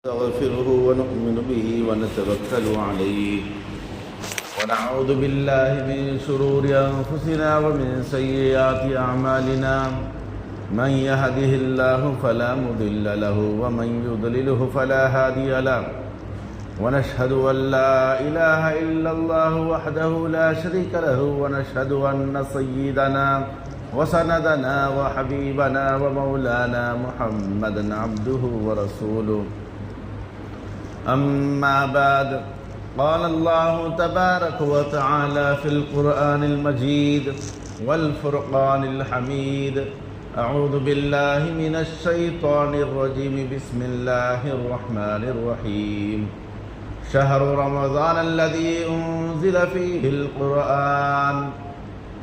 نستغفره ونؤمن به ونتوكل عليه ونعوذ بالله من شرور أنفسنا ومن سيئات أعمالنا من يهده الله فلا مضل له ومن يضلله فلا هادي له ونشهد أن لا إله إلا الله وحده لا شريك له ونشهد أن سيدنا وسندنا وحبيبنا ومولانا محمدا عبده ورسوله. أما بعد، قال الله تبارك وتعالى في القرآن المجيد والفرقان الحميد: أعوذ بالله من الشيطان الرجيم، بسم الله الرحمن الرحيم. شهر رمضان الذي أنزل فيه القرآن.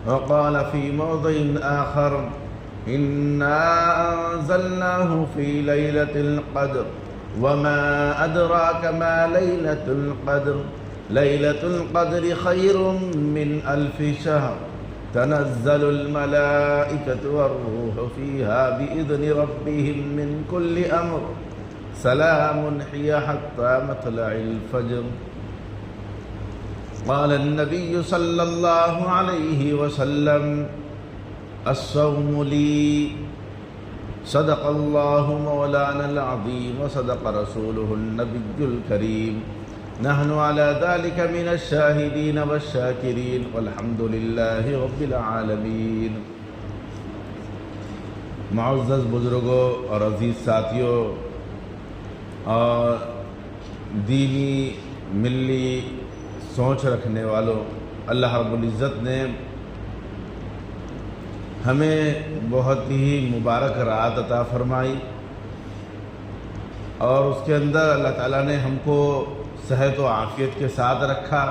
وقال في موضع آخر: إنا أنزلناه في ليلة القدر وما أدراك ما ليلة القدر. ليلة القدر خير من 1000 شهر. تنزل الملائكة والروح فيها بإذن ربهم من كل أمر. سلام هي حتى مطلع الفجر. قال النبي صلى الله عليه وسلم: الصوم لي. صدق الله مولانا العظيم وصدق رسوله النبي الكريم. نحن على ذلك من الشاهدين والشاكرين والحمد لله رب العالمین. معزز بزرگوں اور عزیز ساتھیوں اور دینی ملی سوچ رکھنے والوں، اللہ رب العزت نے ہمیں بہت ہی مبارک رات عطا فرمائی، اور اس کے اندر اللہ تعالیٰ نے ہم کو صحت و عافیت کے ساتھ رکھا،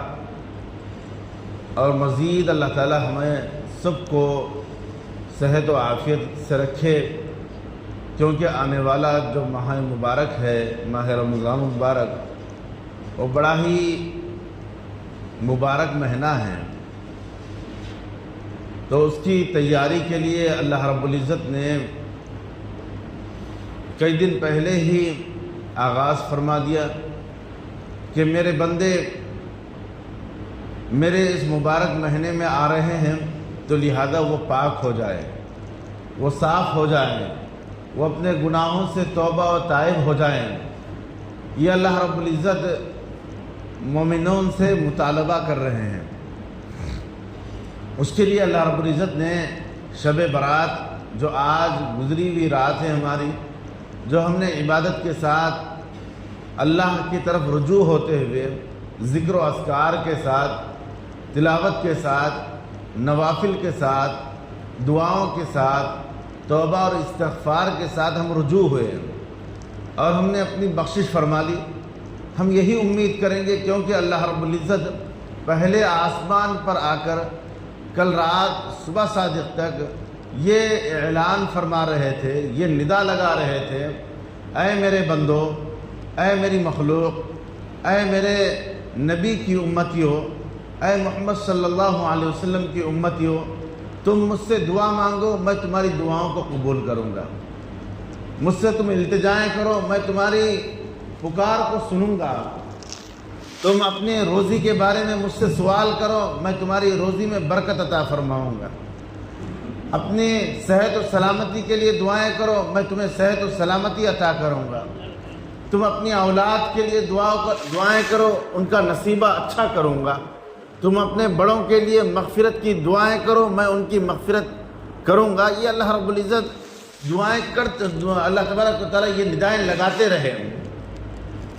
اور مزید اللہ تعالیٰ ہمیں سب کو صحت و عافیت سے رکھے، کیونکہ آنے والا جو ماہ مبارک ہے، ماہ رمضان مبارک، وہ بڑا ہی مبارک مہینہ ہے. تو اس کی تیاری کے لیے اللہ رب العزت نے کئی دن پہلے ہی آغاز فرما دیا کہ میرے بندے میرے اس مبارک مہینے میں آ رہے ہیں، تو لہذا وہ پاک ہو جائے، وہ صاف ہو جائیں، وہ اپنے گناہوں سے توبہ و تائب ہو جائیں. یہ اللہ رب العزت مومنون سے مطالبہ کر رہے ہیں. اس کے لیے اللہ رب العزت نے شب برات، جو آج گزری ہوئی رات ہے ہماری، جو ہم نے عبادت کے ساتھ اللہ کی طرف رجوع ہوتے ہوئے ذکر و اذکار کے ساتھ، تلاوت کے ساتھ، نوافل کے ساتھ، دعاؤں کے ساتھ، توبہ اور استغفار کے ساتھ ہم رجوع ہوئے، اور ہم نے اپنی بخشش فرما لی. ہم یہی امید کریں گے، کیونکہ اللہ رب العزت پہلے آسمان پر آ کر کل رات صبح صادق تک یہ اعلان فرما رہے تھے، یہ ندا لگا رہے تھے: اے میرے بندو، اے میری مخلوق، اے میرے نبی کی امتیوں، اے محمد صلی اللہ علیہ وسلم کی امتیوں، تم مجھ سے دعا مانگو، میں تمہاری دعاؤں کو قبول کروں گا. مجھ سے تم التجائیں کرو، میں تمہاری پکار کو سنوں گا. تم اپنے روزی کے بارے میں مجھ سے سوال کرو، میں تمہاری روزی میں برکت عطا فرماؤں گا. اپنی صحت و سلامتی کے لیے دعائیں کرو، میں تمہیں صحت و سلامتی عطا کروں گا. تم اپنی اولاد کے لیے دعائیں کرو، ان کا نصیبہ اچھا کروں گا. تم اپنے بڑوں کے لیے مغفرت کی دعائیں کرو، میں ان کی مغفرت کروں گا. یہ اللہ رب العزت دعائیں کرتے، اللہ تبارک و تعالیٰ یہ ندائیں لگاتے رہے.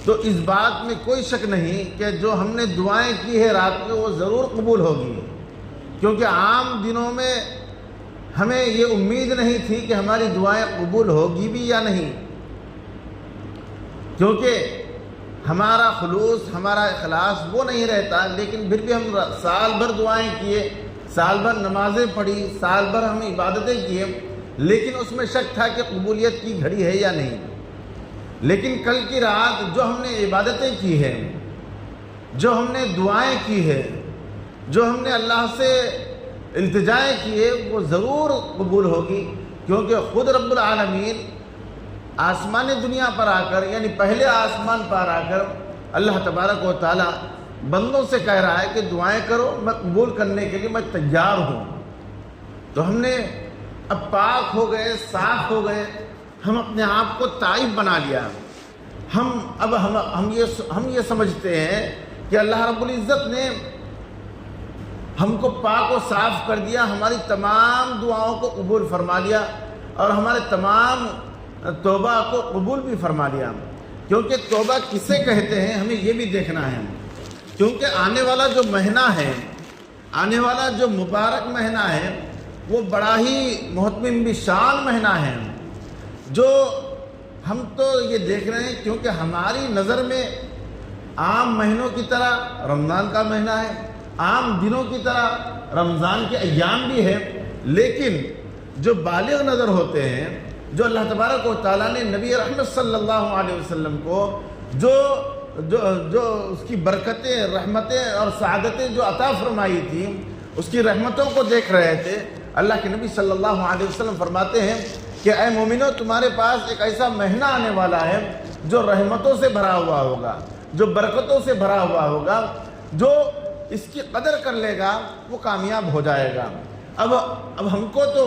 تو اس بات میں کوئی شک نہیں کہ جو ہم نے دعائیں کی ہے رات میں، وہ ضرور قبول ہوگی، کیونکہ عام دنوں میں ہمیں یہ امید نہیں تھی کہ ہماری دعائیں قبول ہوگی بھی یا نہیں، کیونکہ ہمارا خلوص، ہمارا اخلاص وہ نہیں رہتا. لیکن پھر بھی ہم سال بھر دعائیں کیے، سال بھر نمازیں پڑھی، سال بھر ہم عبادتیں کیے، لیکن اس میں شک تھا کہ قبولیت کی گھڑی ہے یا نہیں. لیکن کل کی رات جو ہم نے عبادتیں کی ہیں، جو ہم نے دعائیں کی ہے، جو ہم نے اللہ سے التجائیں کی ہے، وہ ضرور قبول ہوگی، کیونکہ خود رب العالمین آسمان دنیا پر آ کر، یعنی پہلے آسمان پر آ کر اللہ تبارک و تعالی بندوں سے کہہ رہا ہے کہ دعائیں کرو، میں قبول کرنے کے لیے میں تیار ہوں۔ تو ہم نے اب پاک ہو گئے، صاف ہو گئے، ہم اپنے آپ کو تائب بنا لیا۔ ہم یہ سمجھتے ہیں کہ اللہ رب العزت نے ہم کو پاک و صاف کر دیا، ہماری تمام دعاؤں کو قبول فرما لیا اور ہمارے تمام توبہ کو قبول بھی فرما لیا۔ کیونکہ توبہ کسے کہتے ہیں ہمیں یہ بھی دیکھنا ہے، کیونکہ آنے والا جو مہینہ ہے، آنے والا جو مبارک مہینہ ہے، وہ بڑا ہی محتمم بشان مہینہ ہے، جو ہم تو یہ دیکھ رہے ہیں کیونکہ ہماری نظر میں عام مہینوں کی طرح رمضان کا مہینہ ہے، عام دنوں کی طرح رمضان کے ایام بھی ہے، لیکن جو بالغ نظر ہوتے ہیں، جو اللہ تبارک و تعالیٰ نے نبی رحمت صلی اللہ علیہ وسلم کو جو اس کی برکتیں، رحمتیں اور سعادتیں جو عطا فرمائی تھی، اس کی رحمتوں کو دیکھ رہے تھے، اللہ کے نبی صلی اللہ علیہ وسلم فرماتے ہیں کہ اے مومنو، تمہارے پاس ایک ایسا مہینہ آنے والا ہے جو رحمتوں سے بھرا ہوا ہوگا، جو برکتوں سے بھرا ہوا ہوگا، جو اس کی قدر کر لے گا وہ کامیاب ہو جائے گا۔ اب ہم کو تو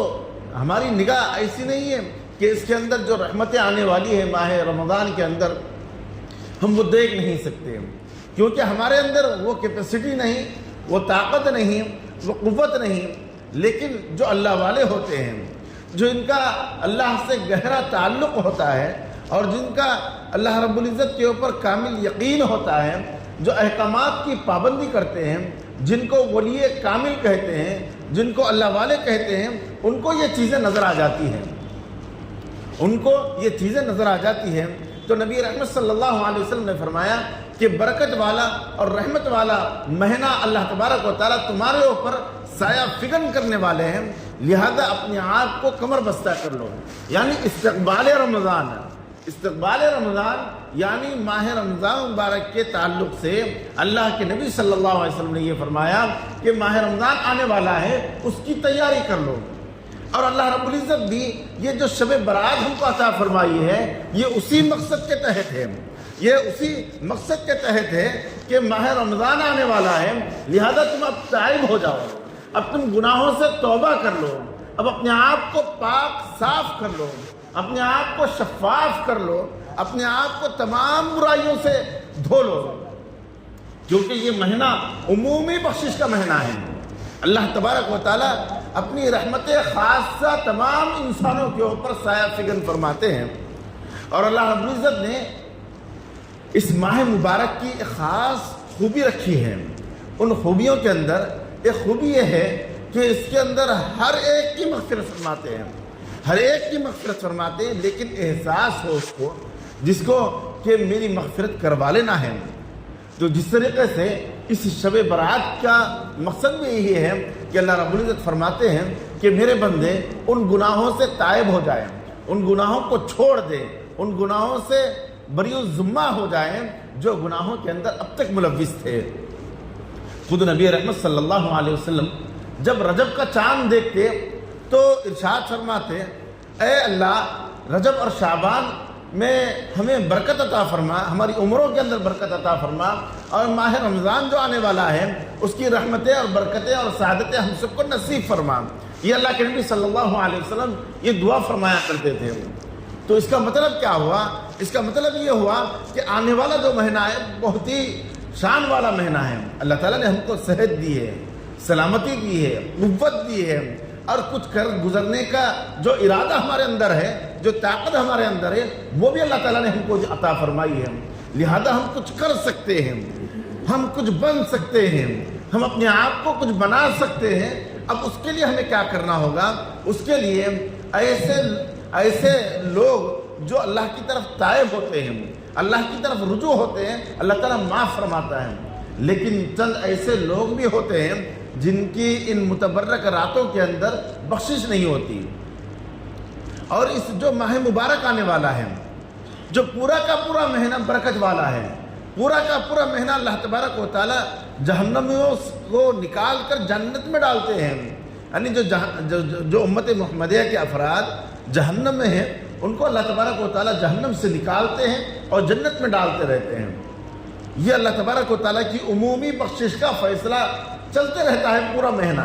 ہماری نگاہ ایسی نہیں ہے کہ اس کے اندر جو رحمتیں آنے والی ہے ماہ رمضان کے اندر ہم وہ دیکھ نہیں سکتے، کیونکہ ہمارے اندر وہ کیپیسٹی نہیں، وہ طاقت نہیں، وہ قوت نہیں۔ لیکن جو اللہ والے ہوتے ہیں، جو ان کا اللہ سے گہرا تعلق ہوتا ہے اور جن کا اللہ رب العزت کے اوپر کامل یقین ہوتا ہے، جو احکامات کی پابندی کرتے ہیں، جن کو ولی کامل کہتے ہیں، جن کو اللہ والے کہتے ہیں، ان کو یہ چیزیں نظر آ جاتی ہیں، ان کو یہ چیزیں نظر آ جاتی ہیں۔ تو نبی رحمت صلی اللہ علیہ وسلم نے فرمایا کہ برکت والا اور رحمت والا مہینہ اللہ تبارک و تعالیٰ تمہارے اوپر سایہ فگن کرنے والے ہیں، لہذا اپنے آپ کو کمر بستہ کر لو۔ یعنی استقبال رمضان، استقبال رمضان یعنی ماہ رمضان مبارک کے تعلق سے اللہ کے نبی صلی اللہ علیہ وسلم نے یہ فرمایا کہ ماہ رمضان آنے والا ہے، اس کی تیاری کر لو۔ اور اللہ رب العزت بھی یہ جو شب برات ہم کو عطا فرمائی ہے، یہ اسی مقصد کے تحت ہے، یہ اسی مقصد کے تحت ہے کہ ماہ رمضان آنے والا ہے، لہذا تم اب تائب ہو جاؤ، اب تم گناہوں سے توبہ کر لو، اب اپنے آپ کو پاک صاف کر لو، اپنے آپ کو شفاف کر لو، اپنے آپ کو تمام برائیوں سے دھو لو، کیونکہ یہ مہینہ عمومی بخشش کا مہینہ ہے۔ اللہ تبارک و تعالیٰ اپنی رحمت خاصہ تمام انسانوں کے اوپر سایہ فگن فرماتے ہیں، اور اللہ رب العزت نے اس ماہ مبارک کی ایک خاص خوبی رکھی ہے۔ ان خوبیوں کے اندر ایک خوبی یہ ہے کہ اس کے اندر ہر ایک کی مغفرت فرماتے ہیں، ہر ایک کی مغفرت فرماتے ہیں، لیکن احساس ہو اس کو، جس کو کہ میری مغفرت کروا لینا ہے۔ تو جس طریقے سے اس شب برات کا مقصد بھی یہی ہے کہ اللہ رب العزت فرماتے ہیں کہ میرے بندے ان گناہوں سے تائب ہو جائیں، ان گناہوں کو چھوڑ دیں، ان گناہوں سے بری الذمہ ہو جائیں جو گناہوں کے اندر اب تک ملوث تھے۔ خود نبی رحمت صلی اللہ علیہ وسلم جب رجب کا چاند دیکھتے تو ارشاد فرماتے، اے اللہ رجب اور شعبان میں ہمیں برکت عطا فرما، ہماری عمروں کے اندر برکت عطا فرما، اور ماہ رمضان جو آنے والا ہے اس کی رحمتیں اور برکتیں اور سعادتیں ہم سب کو نصیب فرما۔ یہ اللہ کے نبی صلی اللہ علیہ وسلم یہ دعا فرمایا کرتے تھے۔ تو اس کا مطلب کیا ہوا؟ اس کا مطلب یہ ہوا کہ آنے والا جو مہینہ ہے بہت ہی شان والا مہینہ ہے۔ اللہ تعالیٰ نے ہم کو صحت دی ہے، سلامتی دی ہے، قوت دی ہے، اور کچھ کر گزرنے کا جو ارادہ ہمارے اندر ہے، جو طاقت ہمارے اندر ہے، وہ بھی اللہ تعالیٰ نے ہم کو عطا فرمائی ہے، لہذا ہم کچھ کر سکتے ہیں، ہم کچھ بن سکتے ہیں، ہم اپنے آپ کو کچھ بنا سکتے ہیں۔ اب اس کے لیے ہمیں کیا کرنا ہوگا؟ اس کے لیے ایسے لوگ جو اللہ کی طرف تائب ہوتے ہیں، اللہ کی طرف رجوع ہوتے ہیں، اللہ تعالیٰ معاف فرماتا ہے، لیکن چند ایسے لوگ بھی ہوتے ہیں جن کی ان متبرک راتوں کے اندر بخشش نہیں ہوتی۔ اور اس جو ماہ مبارک آنے والا ہے، جو پورا کا پورا مہینہ برکت والا ہے، پورا کا پورا مہینہ اللہ تبارک و تعالیٰ جہنمیوں کو نکال کر جنت میں ڈالتے ہیں، یعنی جو امت محمدیہ کے افراد جہنم میں ہیں ان کو اللہ تبارک و تعالیٰ جہنم سے نکالتے ہیں اور جنت میں ڈالتے رہتے ہیں۔ یہ اللہ تبارک و تعالیٰ کی عمومی بخشش کا فیصلہ چلتے رہتا ہے پورا مہینہ،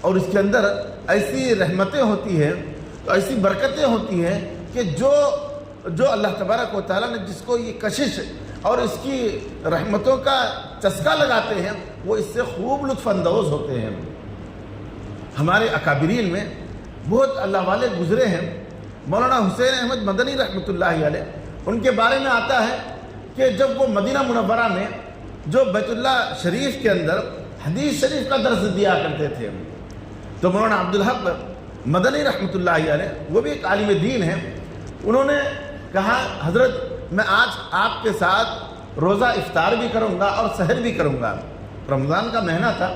اور اس کے اندر ایسی رحمتیں ہوتی ہیں، ایسی برکتیں ہوتی ہیں کہ جو اللہ تبارک و تعالیٰ نے جس کو یہ کشش اور اس کی رحمتوں کا چسکا لگاتے ہیں وہ اس سے خوب لطف اندوز ہوتے ہیں۔ ہمارے اکابرین میں بہت اللہ والے گزرے ہیں۔ مولانا حسین احمد مدنی رحمۃ اللہ علیہ، ان کے بارے میں آتا ہے کہ جب وہ مدینہ منورہ میں جو بیت اللہ شریف کے اندر حدیث شریف کا درس دیا کرتے تھے، تو مولانا عبدالحق مدنی رحمۃ اللہ علیہ، وہ بھی ایک عالم دین ہیں، انہوں نے کہا حضرت میں آج آپ کے ساتھ روزہ افطار بھی کروں گا اور سحر بھی کروں گا۔ رمضان کا مہینہ تھا،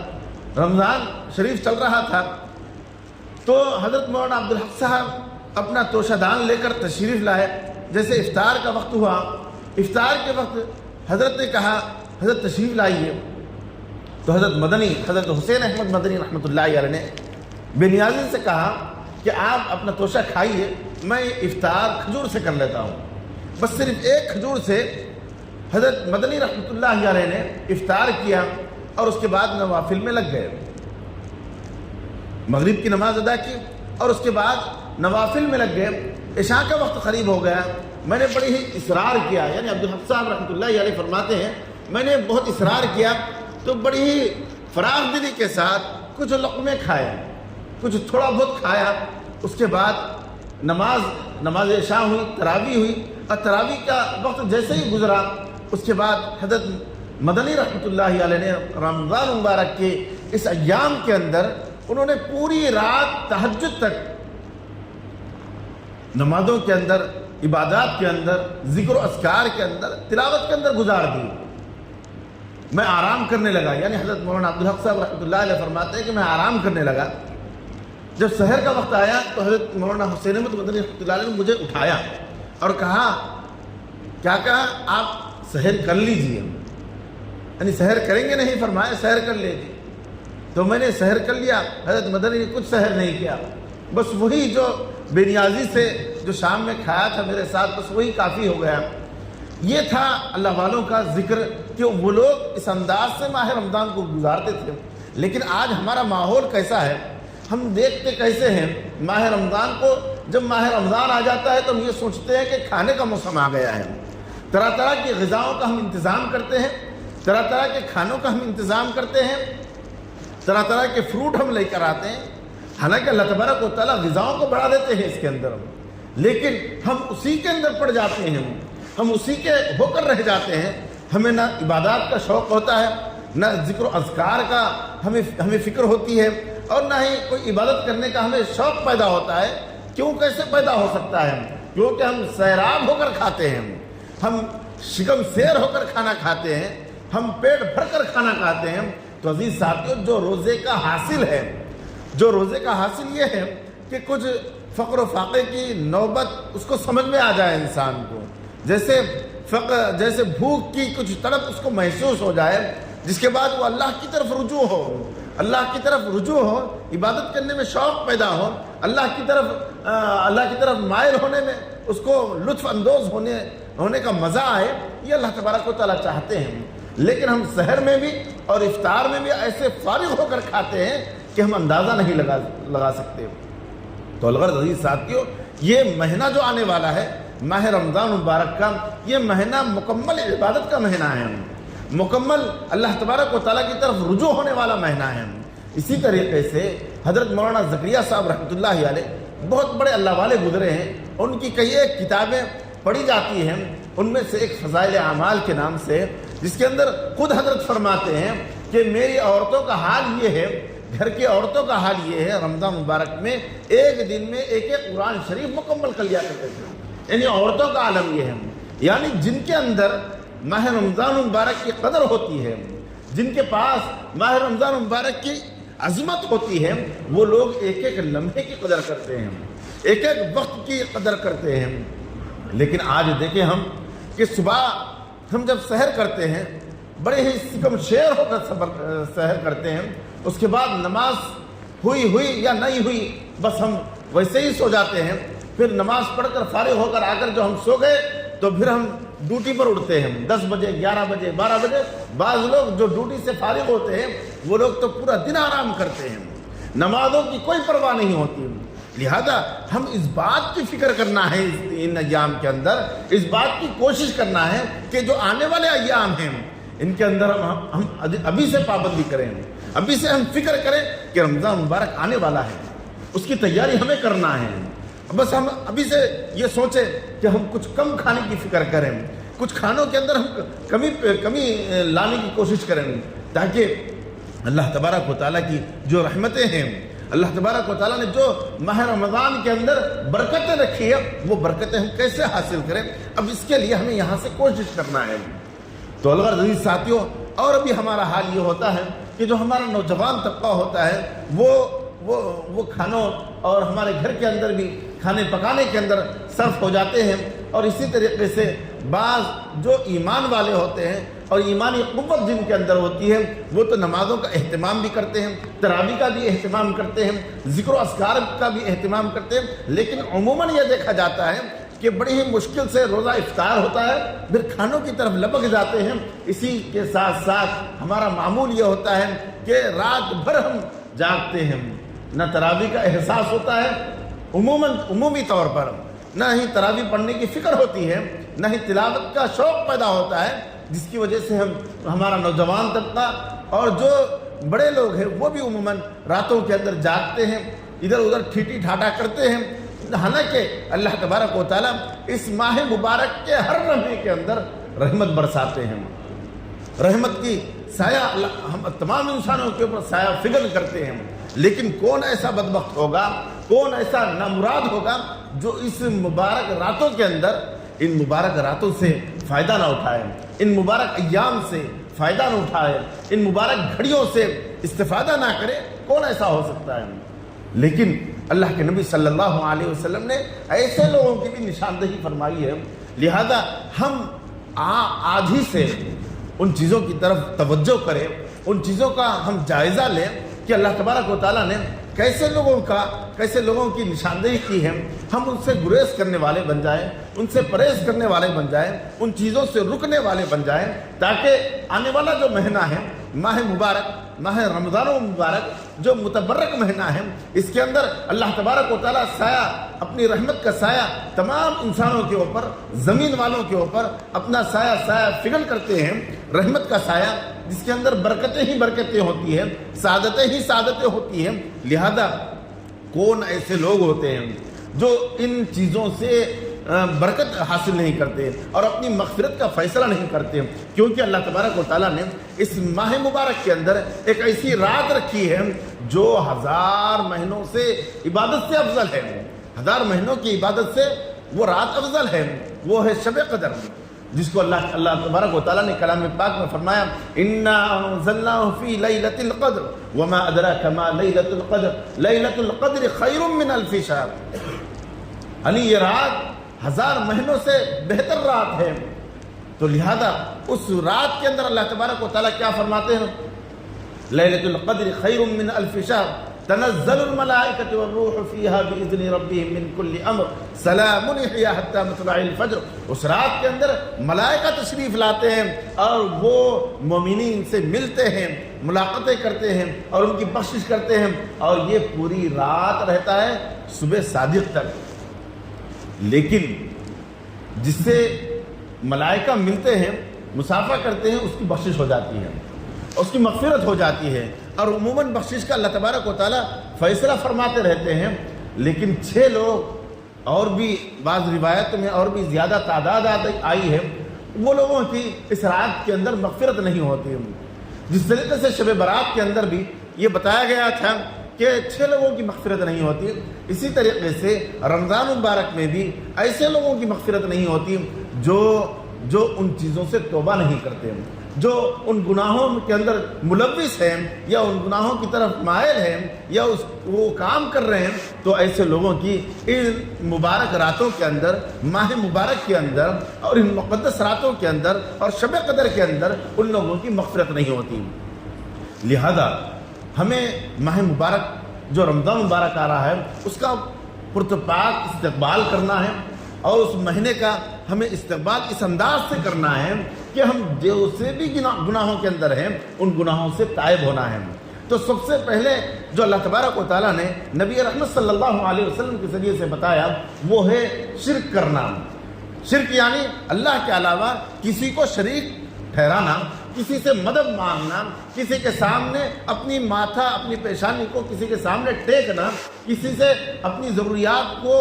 رمضان شریف چل رہا تھا، تو حضرت مولانا عبدالحق صاحب اپنا توشہ دان لے کر تشریف لائے۔ جیسے افطار کا وقت ہوا، افطار کے وقت حضرت نے کہا حضرت تشریف لائیے، تو حضرت حسین احمد مدنی رحمۃ اللہ علیہ نے بے نیازی سے کہا کہ آپ اپنا توشہ کھائیے، میں افطار کھجور سے کر لیتا ہوں۔ بس صرف ایک کھجور سے حضرت مدنی رحمۃ اللہ علیہ نے افطار کیا اور اس کے بعد نوافل میں لگ گئے۔ مغرب کی نماز ادا کی اور اس کے بعد نوافل میں لگ گئے۔ عشاء کا وقت قریب ہو گیا، میں نے بڑی ہی اصرار کیا، یعنی عبدالحق صاحب رحمۃ اللہ علیہ فرماتے ہیں میں نے بہت اصرار کیا تو بڑی ہی فراخ دلی کے ساتھ کچھ لقمے کھائے، کچھ تھوڑا بہت کھایا۔ اس کے بعد نماز عشاء ہوئی، تراویح ہوئی، اور تراویح کا وقت جیسے ہی گزرا اس کے بعد حضرت مدنی رحمۃ اللہ علیہ نے رمضان مبارک کے اس ایام کے اندر انہوں نے پوری رات تہجد تک نمازوں کے اندر، عبادات کے اندر، ذکر و اذکار کے اندر، تلاوت کے اندر گزار دی۔ میں آرام کرنے لگا، یعنی حضرت مولانا عبدالحق صاحب رحمۃ اللہ علیہ فرماتے ہیں کہ میں آرام کرنے لگا۔ جب سحر کا وقت آیا تو حضرت مولانا حسین احمد مدنی رحمۃ اللہ علیہ نے مجھے اٹھایا اور کہا، کیا کہا؟ آپ سحر کر لیجئے، یعنی سحر کریں گے نہیں، فرمایا سحر کر لیجئے۔ تو میں نے سحر کر لیا۔ حضرت مدنی نے کچھ سحر نہیں کیا، بس وہی جو بے نیازی سے جو شام میں کھایا تھا میرے ساتھ، بس وہی کافی ہو گیا۔ یہ تھا اللہ والوں کا ذکر کہ وہ لوگ اس انداز سے ماہ رمضان کو گزارتے تھے۔ لیکن آج ہمارا ماحول کیسا ہے، ہم دیکھتے کیسے ہیں ماہ رمضان کو؟ جب ماہ رمضان آ جاتا ہے تو ہم یہ سوچتے ہیں کہ کھانے کا موسم آ گیا ہے، طرح طرح کی غذاؤں کا ہم انتظام کرتے ہیں، طرح طرح کے کھانوں کا ہم انتظام کرتے ہیں، طرح طرح کے فروٹ ہم لے کر آتے ہیں۔ حالانکہ اللہ تبارک و تعالیٰ غذاؤں کو بڑھا دیتے ہیں اس کے اندر، لیکن ہم اسی کے اندر پڑ جاتے ہیں، ہم اسی کے ہو کر رہ جاتے ہیں۔ ہمیں نہ عبادات کا شوق ہوتا ہے، نہ ذکر و اذکار کا ہمیں فکر ہوتی ہے، اور نہ ہی کوئی عبادت کرنے کا ہمیں شوق پیدا ہوتا ہے۔ کیوں کیسے پیدا ہو سکتا ہے؟ کیونکہ ہم سیراب ہو کر کھاتے ہیں، ہم شکم سیر ہو کر کھانا کھاتے ہیں، ہم پیٹ بھر کر کھانا کھاتے ہیں۔ تو عزیز ساتھیوں، جو روزے کا حاصل ہے، جو روزے کا حاصل یہ ہے کہ کچھ فقر و فاقے کی نوبت اس کو سمجھ میں آ جائے انسان کو، جیسے بھوک کی کچھ تڑپ اس کو محسوس ہو جائے، جس کے بعد وہ اللہ کی طرف رجوع ہو، اللہ کی طرف رجوع ہو، عبادت کرنے میں شوق پیدا ہو، اللہ کی طرف مائل ہونے میں اس کو لطف اندوز ہونے کا مزہ آئے۔ یہ اللہ تبارک و تعالیٰ چاہتے ہیں۔ لیکن ہم سحر میں بھی اور افطار میں بھی ایسے فارغ ہو کر کھاتے ہیں کہ ہم اندازہ نہیں لگا سکتے۔ تو الغرض عزیز ساتھیوں، یہ مہینہ جو آنے والا ہے ماہ رمضان مبارک کا، یہ مہینہ مکمل عبادت کا مہینہ ہے، مکمل اللہ تبارک و تعالیٰ کی طرف رجوع ہونے والا مہینہ ہے۔ اسی طریقے سے حضرت مولانا زکریا صاحب رحمۃ اللہ علیہ بہت بڑے اللہ والے گزرے ہیں، ان کی کئی ایک کتابیں پڑھی جاتی ہیں، ان میں سے ایک فضائل اعمال کے نام سے، جس کے اندر خود حضرت فرماتے ہیں کہ میری عورتوں کا حال یہ ہے، گھر کی عورتوں کا حال یہ ہے، رمضان مبارک میں ایک دن میں ایک قرآن شریف مکمل کر لیا کرتے تھے۔ یعنی عورتوں کا عالم یہ ہے، یعنی جن کے اندر ماہ رمضان مبارک کی قدر ہوتی ہے، جن کے پاس ماہ رمضان مبارک کی عظمت ہوتی ہے، وہ لوگ ایک ایک لمحے کی قدر کرتے ہیں، ایک ایک وقت کی قدر کرتے ہیں۔ لیکن آج دیکھیں ہم کہ صبح ہم جب سحر کرتے ہیں، بڑے ہی سکم شیر ہو کر سحر کرتے ہیں، اس کے بعد نماز ہوئی یا نہیں ہوئی، بس ہم ویسے ہی سو جاتے ہیں۔ پھر نماز پڑھ کر فارغ ہو کر آ کر جو ہم سو گئے تو پھر ہم ڈیوٹی پر اٹھتے ہیں 10 بجے 11 بجے 12 بجے. بعض لوگ جو ڈیوٹی سے فارغ ہوتے ہیں وہ لوگ تو پورا دن آرام کرتے ہیں, نمازوں کی کوئی پرواہ نہیں ہوتی. لہذا ہم اس بات کی فکر کرنا ہے ان ایام کے اندر, اس بات کی کوشش کرنا ہے کہ جو آنے والے ایام ہیں ان کے اندر ہم ابھی سے پابندی کریں, ابھی سے ہم فکر کریں کہ رمضان مبارک آنے والا ہے, اس کی تیاری ہمیں کرنا ہے. بس ہم ابھی سے یہ سوچیں کہ ہم کچھ کم کھانے کی فکر کریں, کچھ کھانوں کے اندر ہم کمی لانے کی کوشش کریں, تاکہ اللہ تبارک و تعالیٰ کی جو رحمتیں ہیں, اللہ تبارک و تعالیٰ نے جو ماہ رمضان کے اندر برکتیں رکھی ہے وہ برکتیں ہم کیسے حاصل کریں. اب اس کے لیے ہمیں یہاں سے کوشش کرنا ہے. تو الغرض عزیز ساتھیوں, اور ابھی ہمارا حال یہ ہوتا ہے کہ جو ہمارا نوجوان طبقہ ہوتا ہے وہ کھانوں اور ہمارے گھر کے اندر بھی کھانے پکانے کے اندر صرف ہو جاتے ہیں, اور اسی طریقے سے بعض جو ایمان والے ہوتے ہیں اور ایمانی قوت جن کے اندر ہوتی ہے وہ تو نمازوں کا اہتمام بھی کرتے ہیں, تراویح کا بھی اہتمام کرتے ہیں, ذکر و اذکار کا بھی اہتمام کرتے ہیں. لیکن عموماً یہ دیکھا جاتا ہے کہ بڑی ہی مشکل سے روزہ افطار ہوتا ہے, پھر کھانوں کی طرف لپک جاتے ہیں. اسی کے ساتھ ساتھ ہمارا معمول یہ ہوتا ہے کہ رات بھر ہم جاگتے ہیں, نہ تراویح کا احساس ہوتا ہے عمومی طور پر, نہ ہی تراویح پڑھنے کی فکر ہوتی ہے, نہ ہی تلاوت کا شوق پیدا ہوتا ہے, جس کی وجہ سے ہمارا نوجوان طبقہ اور جو بڑے لوگ ہیں وہ بھی عموماً راتوں کے اندر جاگتے ہیں, ادھر ادھر ٹھیٹی ٹھاٹا کرتے ہیں. حالانکہ اللہ تبارک و تعالیٰ اس ماہ مبارک کے ہر لمحے کے اندر رحمت برساتے ہیں, رحمت کی سایہ ہم تمام انسانوں کے اوپر سایہ فگن کرتے ہیں. لیکن کون ایسا بدبخت ہوگا, کون ایسا نامراد ہوگا جو اس مبارک راتوں کے اندر ان مبارک راتوں سے فائدہ نہ اٹھائے, ان مبارک ایام سے فائدہ نہ اٹھائے, ان مبارک گھڑیوں سے استفادہ نہ کرے. کون ایسا ہو سکتا ہے؟ لیکن اللہ کے نبی صلی اللہ علیہ وسلم نے ایسے لوگوں کی بھی نشاندہی فرمائی ہے. لہذا ہم آج ہی سے ان چیزوں کی طرف توجہ کریں, ان چیزوں کا ہم جائزہ لیں کہ اللہ تبارک و تعالیٰ نے کیسے لوگوں کی نشاندہی کی ہے. ہم ان سے گریز کرنے والے بن جائیں, ان سے پرہیز کرنے والے بن جائیں, ان چیزوں سے رکنے والے بن جائیں, تاکہ آنے والا جو مہینہ ہے ماہ مبارک, ماہ رمضان مبارک, جو متبرک مہینہ ہے, اس کے اندر اللہ تبارک و تعالیٰ سایہ, اپنی رحمت کا سایہ تمام انسانوں کے اوپر, زمین والوں کے اوپر اپنا سایہ فگن کرتے ہیں. رحمت کا سایہ جس کے اندر برکتیں ہی برکتیں ہوتی ہیں, سعادتیں ہی سعادتیں ہوتی ہیں. لہذا کون ایسے لوگ ہوتے ہیں جو ان چیزوں سے برکت حاصل نہیں کرتے اور اپنی مغفرت کا فیصلہ نہیں کرتے, کیونکہ اللہ تبارک و تعالیٰ نے اس ماہ مبارک کے اندر ایک ایسی رات رکھی ہے جو 1000 مہینوں سے عبادت سے افضل ہے. 1000 مہینوں کی عبادت سے وہ رات افضل ہے, وہ ہے شب قدر, جس کو اللہ تبارک و تعالیٰ نے کلام پاک میں فرمایا اِنَّا أَنزَلْنَاهُ فِي لَيْلَةِ الْقَدْرِ وَمَا أَدْرَاكَ مَا لَيْلَةُ الْقَدْرِ لَيْلَةُ الْقَدْرِ خَيْرٌ مِّنَ أَلْفِ شَهْرٍ. یعنی یہ رات 1000 مہینوں سے بہتر رات ہے. تو لہذا اس رات کے اندر اللہ تبارک و تعالیٰ کیا فرماتے ہیں, لیلۃ القدر خیر من الف شہر تنزل الملائکۃ والروح فیہا باذن ربہم من کل امر سلام ہی حتی مطلع الفجر. اس رات کے اندر ملائکہ تشریف لاتے ہیں اور وہ مومنین سے ملتے ہیں, ملاقاتیں کرتے ہیں اور ان کی بخشش کرتے ہیں, اور یہ پوری رات رہتا ہے صبح صادق تک. لیکن جس سے ملائکہ ملتے ہیں, مصافحہ کرتے ہیں, اس کی بخشش ہو جاتی ہے, اس کی مغفرت ہو جاتی ہے, اور عموماً بخشش کا اللہ تبارک و تعالیٰ فیصلہ فرماتے رہتے ہیں. لیکن 6 لوگ اور بھی بعض روایتوں میں اور بھی زیادہ تعداد آئی ہے, وہ لوگوں کی اس رات کے اندر مغفرت نہیں ہوتی. جس طریقے سے شب برات کے اندر بھی یہ بتایا گیا تھا کہ 6 لوگوں کی مغفرت نہیں ہوتی, اسی طریقے سے رمضان مبارک میں بھی ایسے لوگوں کی مغفرت نہیں ہوتی جو ان چیزوں سے توبہ نہیں کرتے, جو ان گناہوں کے اندر ملوث ہیں یا ان گناہوں کی طرف مائل ہیں یا وہ کام کر رہے ہیں. تو ایسے لوگوں کی ان مبارک راتوں کے اندر, ماہ مبارک کے اندر اور ان مقدس راتوں کے اندر اور شب قدر کے اندر ان لوگوں کی مغفرت نہیں ہوتی. لہذا ہمیں ماہ مبارک جو رمضان مبارک آ رہا ہے اس کا پرتپاک استقبال کرنا ہے، اور اس مہینے کا ہمیں استقبال اس انداز سے کرنا ہے کہ ہم جو سے بھی گناہوں کے اندر ہیں ان گناہوں سے تائب ہونا ہے۔ تو سب سے پہلے جو اللہ تبارک و تعالیٰ نے نبی رحمت صلی اللہ علیہ وسلم کے ذریعے سے بتایا وہ ہے شرک کرنا۔ شرک یعنی اللہ کے علاوہ کسی کو شریک ٹھہرانا، کسی سے مدد مانگنا، کسی کے سامنے اپنی ماتھا، اپنی پیشانی کو کسی کے سامنے ٹیکنا، کسی سے اپنی ضروریات کو،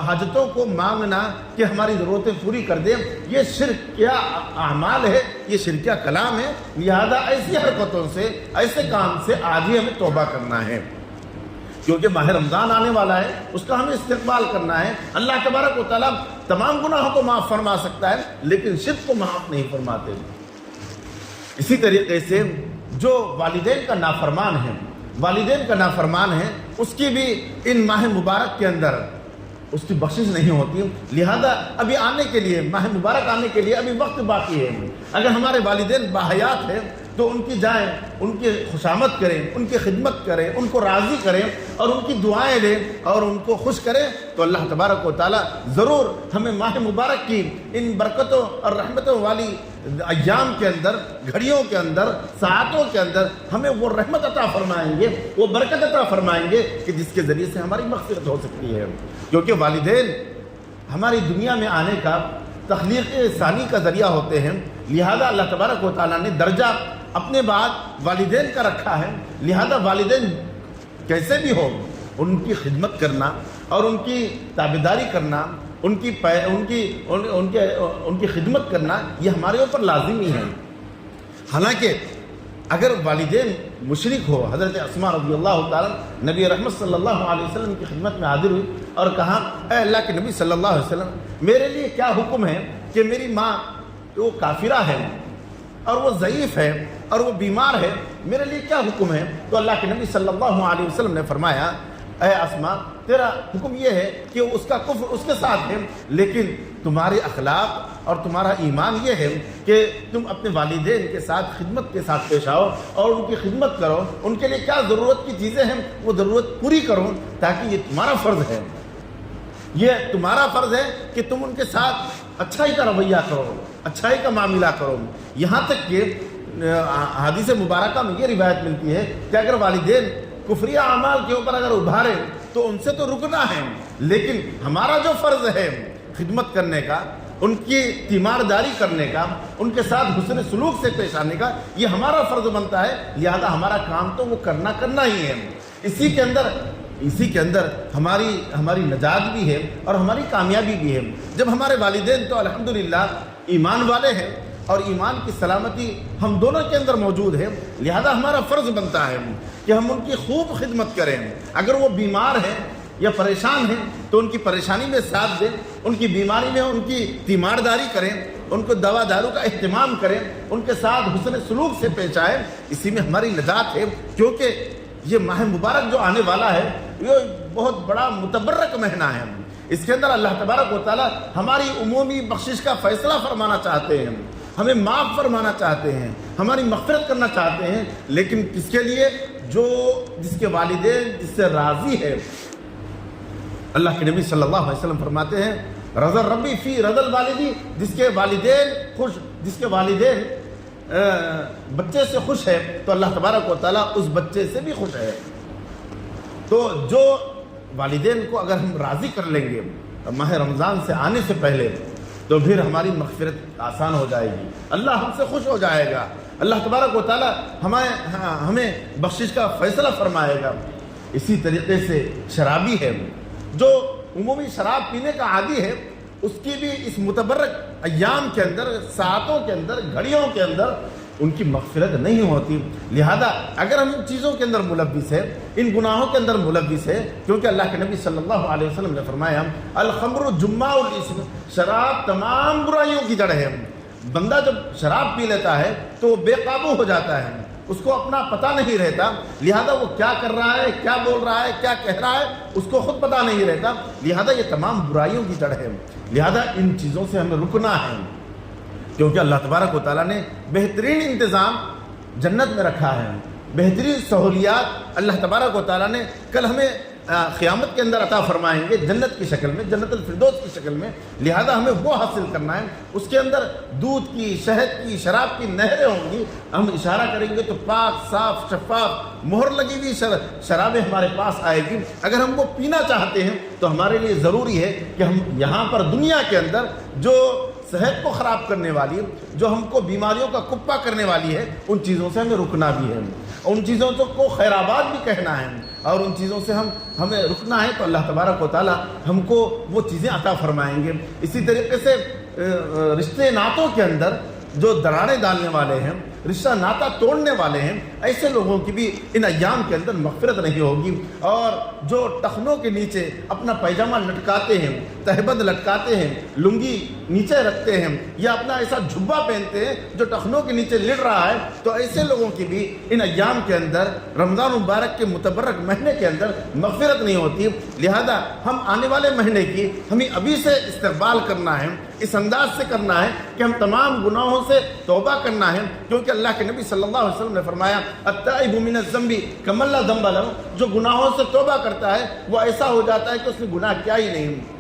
حاجتوں کو مانگنا کہ ہماری ضرورتیں پوری کر دیں، یہ شرک کیا اعمال ہے، یہ شرک کیا کلام ہے۔ لہذا ایسی حرکتوں سے، ایسے کام سے آج ہی ہمیں توبہ کرنا ہے، کیونکہ ماہ رمضان آنے والا ہے، اس کا ہمیں استقبال کرنا ہے۔ اللہ تبارک و تعالیٰ تمام گناہوں کو معاف فرما سکتا ہے لیکن شرک کو معاف نہیں فرماتے۔ اسی طریقے سے جو والدین کا نافرمان ہے اس کی بھی ان ماہ مبارک کے اندر اس کی بخشش نہیں ہوتی۔ لہذا ابھی آنے کے لیے، ماہ مبارک آنے کے لیے ابھی وقت باقی ہے۔ اگر ہمارے والدین باحیات ہیں تو ان کی جائیں، ان کی خوشامد کریں، ان کی خدمت کریں، ان کو راضی کریں اور ان کی دعائیں لیں اور ان کو خوش کریں، تو اللہ تبارک و تعالیٰ ضرور ہمیں ماہ مبارک کی ان برکتوں اور رحمتوں والی ایام کے اندر، گھڑیوں کے اندر، ساعتوں کے اندر ہمیں وہ رحمت عطا فرمائیں گے، وہ برکت عطا فرمائیں گے کہ جس کے ذریعے سے ہماری مغفرت ہو سکتی ہے۔ کیونکہ والدین ہماری دنیا میں آنے کا، تخلیق ثانی کا ذریعہ ہوتے ہیں، لہذا اللہ تبارک و تعالیٰ نے درجہ اپنے بعد والدین کا رکھا ہے۔ لہذا والدین کیسے بھی ہو، ان کی خدمت کرنا اور ان کی تابعداری کرنا، ان کی خدمت کرنا یہ ہمارے اوپر لازمی ہے۔ حالانکہ اگر والدین مشرک ہو، حضرت اسماء رضی اللہ تعالیٰ نبی رحمت صلی اللہ علیہ وسلم کی خدمت میں حاضر ہوئی اور کہا، اے اللہ کے نبی صلی اللہ علیہ وسلم، میرے لیے کیا حکم ہے کہ میری ماں وہ کافرہ ہے اور وہ ضعیف ہے اور وہ بیمار ہے، میرے لیے کیا حکم ہے؟ تو اللہ کے نبی صلی اللہ علیہ وسلم نے فرمایا، اے اسماء، تیرا حکم یہ ہے کہ اس کا کفر اس کے ساتھ ہے، لیکن تمہارے اخلاق اور تمہارا ایمان یہ ہے کہ تم اپنے والدین کے ساتھ خدمت کے ساتھ پیش آؤ اور ان کی خدمت کرو، ان کے لیے کیا ضرورت کی چیزیں ہیں وہ ضرورت پوری کرو، تاکہ یہ تمہارا فرض ہے، یہ تمہارا فرض ہے کہ تم ان کے ساتھ اچھائی کا رویہ کرو، اچھائی کا معاملہ کرو۔ یہاں تک کہ حدیث مبارکہ میں یہ روایت ملتی ہے کہ اگر والدین کفری اعمال کے اوپر اگر ابھارے تو ان سے تو رکنا ہے، لیکن ہمارا جو فرض ہے خدمت کرنے کا، ان کی تیمارداری کرنے کا، ان کے ساتھ حسن سلوک سے پیش آنے کا، یہ ہمارا فرض بنتا ہے۔ لہذا ہمارا کام تو وہ کرنا ہی ہے۔ اسی کے اندر ہماری نجات بھی ہے اور ہماری کامیابی بھی ہے۔ جب ہمارے والدین تو الحمدللہ ایمان والے ہیں اور ایمان کی سلامتی ہم دونوں کے اندر موجود ہے، لہذا ہمارا فرض بنتا ہے کہ ہم ان کی خوب خدمت کریں۔ اگر وہ بیمار ہیں یا پریشان ہیں تو ان کی پریشانی میں ساتھ دیں، ان کی بیماری میں ان کی تیمارداری کریں، ان کو دوا دارو کا اہتمام کریں، ان کے ساتھ حسن سلوک سے پیش آئیں۔ اسی میں ہماری نجات ہے، کیونکہ یہ ماہ مبارک جو آنے والا ہے یہ بہت بڑا متبرک مہینہ ہے۔ اس کے اندر اللہ تبارک و تعالیٰ ہماری عمومی بخشش کا فیصلہ فرمانا چاہتے ہیں، ہمیں معاف فرمانا چاہتے ہیں، ہماری مغفرت کرنا چاہتے ہیں، لیکن کس کے لیے؟ جس کے والدین جس سے راضی ہے۔ اللہ کے نبی صلی اللہ علیہ وسلم فرماتے ہیں، رضا ربی فی رضا الوالدی، جس کے والدین بچے سے خوش ہے تو اللہ تبارک و تعالیٰ اس بچے سے بھی خوش ہے۔ تو جو والدین کو اگر ہم راضی کر لیں گے ماہ رمضان سے آنے سے پہلے تو پھر ہماری مغفرت آسان ہو جائے گی، اللہ ہم سے خوش ہو جائے گا، اللہ تبارک و تعالیٰ ہمیں بخشش کا فیصلہ فرمائے گا۔ اسی طریقے سے شرابی ہے، جو عمومی شراب پینے کا عادی ہے، اس کی بھی اس متبرک ایام کے اندر، ساعتوں کے اندر، گھڑیوں کے اندر ان کی مغفرت نہیں ہوتی۔ لہذا اگر ہم ان چیزوں کے اندر ملوث ہیں، ان گناہوں کے اندر ملوث ہیں، کیونکہ اللہ کے نبی صلی اللہ علیہ وسلم نے فرمایا، الخمر جماع الاسم، شراب تمام برائیوں کی جڑ ہے۔ بندہ جب شراب پی لیتا ہے تو وہ بے قابو ہو جاتا ہے، اس کو اپنا پتہ نہیں رہتا، لہذا وہ کیا کر رہا ہے، کیا بول رہا ہے، کیا کہہ رہا ہے، اس کو خود پتہ نہیں رہتا، لہذا یہ تمام برائیوں کی جڑ ہے۔ لہذا ان چیزوں سے ہمیں رکنا ہے، کیونکہ اللہ تبارک و تعالیٰ نے بہترین انتظام جنت میں رکھا ہے، بہترین سہولیات اللہ تبارک و تعالیٰ نے کل ہمیں قیامت کے اندر عطا فرمائیں گے جنت کی شکل میں، جنت الفردوس کی شکل میں، لہذا ہمیں وہ حاصل کرنا ہے۔ اس کے اندر دودھ کی، شہد کی، شراب کی نہریں ہوں گی، ہم اشارہ کریں گے تو پاک صاف شفاف مہر لگی ہوئی شرابیں ہمارے پاس آئے گی۔ اگر ہم وہ پینا چاہتے ہیں تو ہمارے لیے ضروری ہے کہ ہم یہاں پر دنیا کے اندر جو صحت کو خراب کرنے والی، جو ہم کو بیماریوں کا کپا کرنے والی ہے، ان چیزوں سے ہمیں رکنا بھی ہے، ان چیزوں کو خیر آباد بھی کہنا ہے، اور ان چیزوں سے ہمیں رکنا ہے تو اللہ تبارک و تعالی ہم کو وہ چیزیں عطا فرمائیں گے۔ اسی طریقے سے رشتے ناتوں کے اندر جو دراڑیں ڈالنے والے ہیں، رشتہ ناتا توڑنے والے ہیں، ایسے لوگوں کی بھی ان ایام کے اندر مغفرت نہیں ہوگی۔ اور جو ٹخنوں کے نیچے اپنا پیجامہ لٹکاتے ہیں، تہبند لٹکاتے ہیں، لنگی نیچے رکھتے ہیں، یا اپنا ایسا جھبا پہنتے ہیں جو ٹخنوں کے نیچے لٹ رہا ہے، تو ایسے لوگوں کی بھی ان ایام کے اندر، رمضان مبارک کے متبرک مہینے کے اندر مغفرت نہیں ہوتی۔ لہذا ہم آنے والے مہینے کی ہمیں ابھی سے استقبال کرنا ہے، اس انداز سے کرنا ہے کہ ہم تمام گناہوں سے توبہ کرنا ہے، کیونکہ اللہ کے نبی صلی اللہ علیہ وسلم نے فرمایا التائب من الذنب کمن لا ذنب له، جو گناہوں سے توبہ کرتا ہے وہ ایسا ہو جاتا ہے کہ اس نے گناہ کیا ہی نہیں۔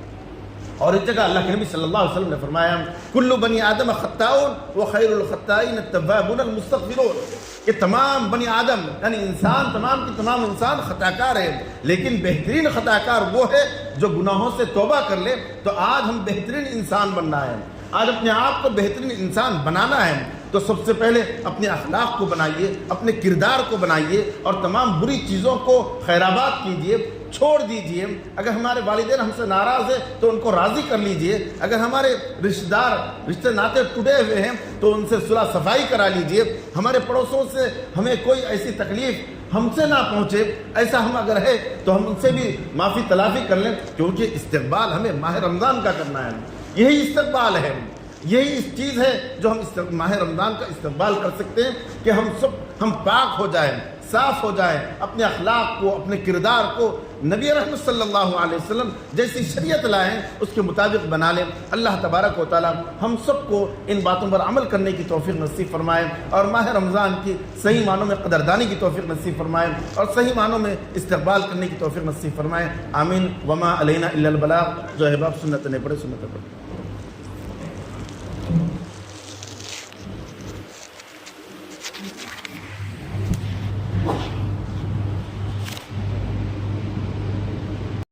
اور اس جگہ اللہ کے نبی صلی اللہ علیہ وسلم نے فرمایا کل بنی آدم خطاؤن وخیر الخطائین التوابون المستغفرون، کہ تمام بنی آدم یعنی انسان، تمام کی تمام انسان خطا کار ہے، لیکن بہترین خطا کار وہ ہے جو گناہوں سے توبہ کر لے۔ تو آج ہم بہترین انسان بننا ہے، آج اپنے آپ کو بہترین انسان بنانا ہے، تو سب سے پہلے اپنے اخلاق کو بنائیے، اپنے کردار کو بنائیے، اور تمام بری چیزوں کو خیرآباد کیجیے، چھوڑ دیجیے۔ اگر ہمارے والدین ہم سے ناراض ہیں تو ان کو راضی کر لیجیے، اگر ہمارے رشتہ دار، رشتے ناطے ٹوٹے ہوئے ہیں تو ان سے صلح صفائی کرا لیجیے، ہمارے پڑوسوں سے ہمیں کوئی ایسی تکلیف ہم سے نہ پہنچے، ایسا ہم اگر ہے تو ہم ان سے بھی معافی تلافی کر لیں، کیونکہ استقبال ہمیں ماہ رمضان کا کرنا ہے، یہی استقبال ہے، یہی اس چیز ہے جو ہم ماہ رمضان کا استقبال کر سکتے ہیں کہ ہم پاک ہو جائیں، صاف ہو جائیں، اپنے اخلاق کو، اپنے کردار کو نبی رحمت صلی اللہ علیہ وسلم جیسی شریعت لائیں اس کے مطابق بنا لیں۔ اللہ تبارک و تعالی ہم سب کو ان باتوں پر عمل کرنے کی توفیق نصیب فرمائے، اور ماہ رمضان کی صحیح معنوں میں قدردانی کی توفیق نصیب فرمائے، اور صحیح معنوں میں استقبال کرنے کی توفیق نصیب فرمائے۔ آمین۔ وما علینا الا البلاغ، جو احباب سنت نے پڑھے سنت پڑھے۔